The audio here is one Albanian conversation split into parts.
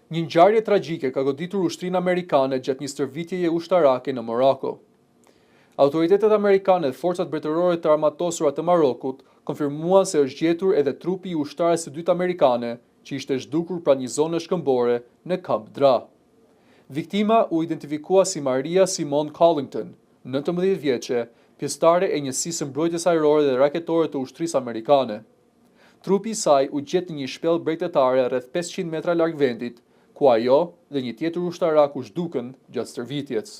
Një ngjarje tragjike ka goditur ushtrinë amerikane gjatë një stërvitjeje ushtarake në Maroko. Autoritetet amerikane dhe forcat mbretërore të armatosura të Marokut konfirmuan se është gjetur edhe trupi i ushtares së dytë amerikane, që ishte zhdukur pranë një zone shkëmbore në Camp Dra. Viktima u identifikua si Maria Simone Collington, 19 vjeçe, pjesëtare e njësisë mbrojtjes ajrore dhe raketore të ushtrisë amerikane. Trupi i saj u gjet në një shpellë bregtetare rreth 500 metra larg vendit, ku ajo dhe një tjetër ushtarak u zhdukën gjatë stërvitjes.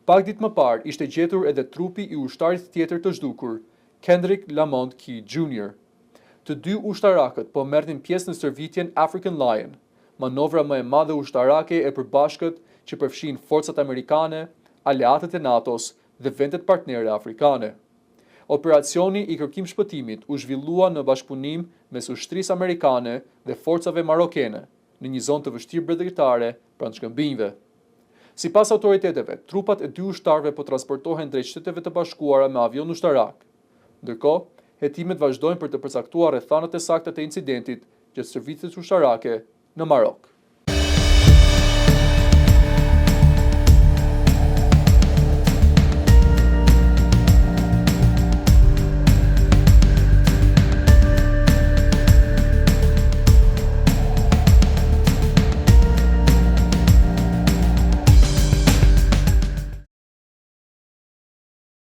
Pak ditë më parë ishte gjetur edhe trupi i ushtarit tjetër të zhdukur, Kendrick Lamont Key Jr. Të dy ushtarakët po merrnin pjesë në stërvitjen African Lion, manovra më e madhe ushtarake e përbashkët që përfshin forcat amerikane, aleatët e NATO-s dhe vendet partnere afrikane. Operacioni i kërkim shpëtimit u zhvillua në bashkëpunim mes ushtrisë amerikane dhe forcave marokene, në një zonë të vështirë bregdetare pranë shkëmbinjve. Sipas autoriteteve, trupat e dy ushtarëve po transportohen drejt Shteteve të Bashkuara me avion ushtarak. Ndërkohë, hetimet vazhdojnë për të përcaktuar rrethanat e sakta të incidentit gjatë stërvitjes ushtarake në Marok.